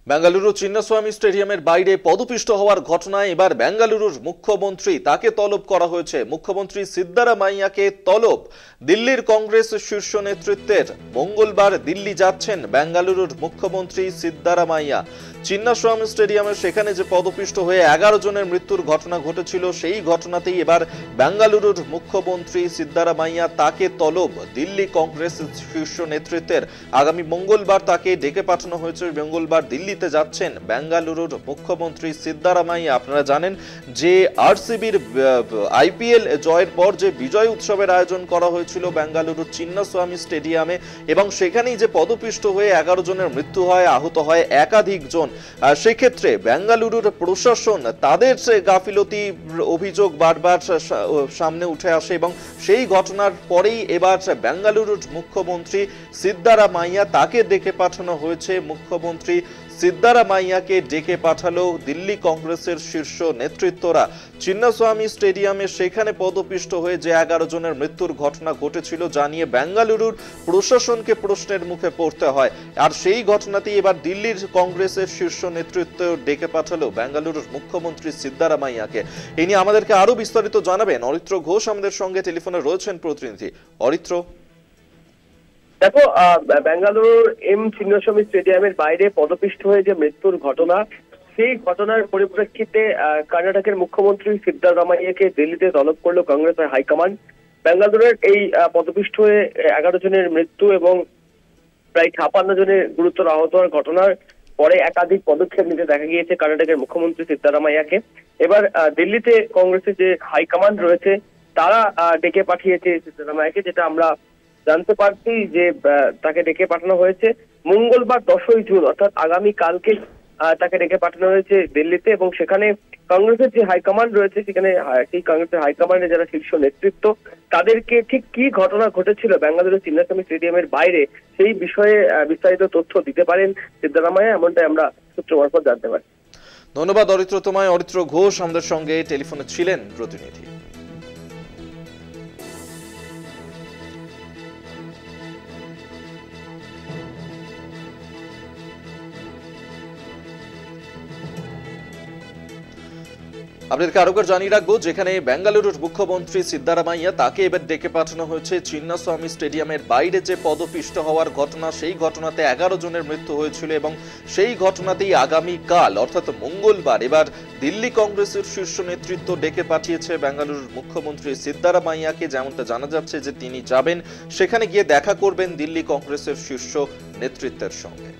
বেঙ্গালুরু চিন্নাস্বামী স্টেডিয়ামের বাইরে পদপিষ্ট হওয়ার ঘটনায় এবার বেঙ্গালুরুর মুখ্যমন্ত্রী তাকে তলব করা হয়েছে। মুখ্যমন্ত্রী সিদ্দারামাইয়াকে তলব দিল্লির কংগ্রেস শীর্ষ নেতৃত্বের। মঙ্গলবার দিল্লি যাচ্ছেন বেঙ্গালুরুর মুখ্যমন্ত্রী সিদ্দারামাইয়া। চিন্নাস্বামী স্টেডিয়ামে সেখানে যে পদপিষ্ট হয়ে 11 জনের মৃত্যুর ঘটনা ঘটেছিল, সেই ঘটনাতেই এবার বেঙ্গালুরুর মুখ্যমন্ত্রী সিদ্দারামাইয়া তাকে তলব দিল্লি কংগ্রেস শীর্ষ নেতৃত্বের। আগামী মঙ্গলবার তাকে ডেকে পাঠানো হয়েছে। মঙ্গলবার দিল্লিতে যাচ্ছেন বেঙ্গালুরুর মুখ্যমন্ত্রী সিদ্দারামাইয়া। আপনারা জানেন যে আরসিবির আইপিএল জয়ের পর যে বিজয় উৎসবের আয়োজন করা হয়েছিল বেঙ্গালুরুর চিন্নাস্বামী স্টেডিয়ামে, এবং সেখানেই যে পদপিষ্ট হয়ে 11 জনের মৃত্যু হয়, আহত হয় একাধিক জন। সেক্ষেত্রে বেঙ্গালুরুর প্রশাসন তাদের গাফিলতি অভিযোগ বারবার সামনে উঠে আসে, এবং সেই ঘটনার পরেই এবার বেঙ্গালুরুর মুখ্যমন্ত্রী সিদ্দারামাইয়া তাকে ডেকে পাঠানো হয়েছে। মুখ্যমন্ত্রী সিদ্দারামাইয়াকে ডেকে পাঠালো দিল্লি কংগ্রেসের শীর্ষ নেতৃত্বরা। চিন্নাস্বামী স্টেডিয়ামে সেখানে পদপিষ্ট হয়ে যে 11 জনের মৃত্যুর ঘটনা ঘটেছিল, জানিয়ে বেঙ্গালুরুর প্রশাসনকে প্রশ্নের মুখে পড়তে হয়। আর সেই ঘটনাতেই এবার দিল্লির কংগ্রেসের শীর্ষ নেতৃত্ব ডেকে পাঠালো বেঙ্গালুরুর মুখ্যমন্ত্রী সিদ্দারামাইয়াকে। এই নিয়ে আমাদেরকে আরো বিস্তারিত জানাবেন অরিত্র ঘোষ, আমাদের সঙ্গে টেলিফোনে রয়েছেন প্রতিনিধি। অরিত্র, দেখো, বেঙ্গালুরুর চিন্নাস্বামী স্টেডিয়ামের বাইরে পদপিষ্ট হয়ে যে মৃত্যুর ঘটনা, সেই ঘটনার পরিপ্রেক্ষিতে কর্ণাটকের মুখ্যমন্ত্রী সিদ্দারামাইয়াকে দিল্লিতে তলব করলো কংগ্রেসের হাইকমান্ড। বেঙ্গালুরুর এই পদপিষ্ট হয়ে 11 জনের মৃত্যু এবং প্রায় 56 জনের গুরুতর আহত হওয়ার ঘটনার পরে একাধিক পদক্ষেপ নিতে দেখা গিয়েছে কর্ণাটকের মুখ্যমন্ত্রী সিদ্দারামাইয়াকে। এবার দিল্লিতে কংগ্রেসের যে হাইকমান্ড রয়েছে তারা ডেকে পাঠিয়েছে সিদ্দারামাইয়াকে, যেটা আমরা জানতে পারছি যে তাকে ডেকে পাঠানো হয়েছে মঙ্গলবার 10ই জুন, অর্থাৎ আগামী কালকে তাকে ডেকে পাঠানো হয়েছে দিল্লিতে। এবং সেখানে কংগ্রেসের যে হাইকমান্ড রয়েছে, সেখানে সেই কংগ্রেসের হাইকমান্ডের যারা শীর্ষ নেতৃত্ব, তাদেরকে ঠিক কি ঘটনা ঘটেছিল বেঙ্গালুরু চিন্নাস্বামী স্টেডিয়ামের বাইরে, সেই বিষয়ে বিস্তারিত তথ্য দিতে পারেন সিদ্দারামাইয়া, এমনটাই আমরা সূত্র মারফত জানতে পারি। ধন্যবাদ অরিত্র তোমায়। অরিত্র ঘোষ আমাদের সঙ্গে টেলিফোনে ছিলেন প্রতিনিধি। আপনাদেরকে আরো করে জানিয়ে রাখবো, যেখানে বেঙ্গালুরুর মুখ্যমন্ত্রী সিদ্দারামাইয়া তাকে এবার ডেকে পাঠানো হয়েছে চিন্নাস্বামী স্টেডিয়ামের বাইরে যে পদপিষ্ট হওয়ার ঘটনা, সেই ঘটনাতে 11 জনের মৃত্যু হয়েছিল, এবং সেই ঘটনাতেই আগামীকাল অর্থাৎ মঙ্গলবার এবার দিল্লি কংগ্রেসের শীর্ষ নেতৃত্ব ডেকে পাঠিয়েছে বেঙ্গালুরুর মুখ্যমন্ত্রী সিদ্দারামাইয়াকে। যেমনটা জানা যাচ্ছে যে তিনি যাবেন, সেখানে গিয়ে দেখা করবেন দিল্লি কংগ্রেসের শীর্ষ নেতৃত্বের সঙ্গে।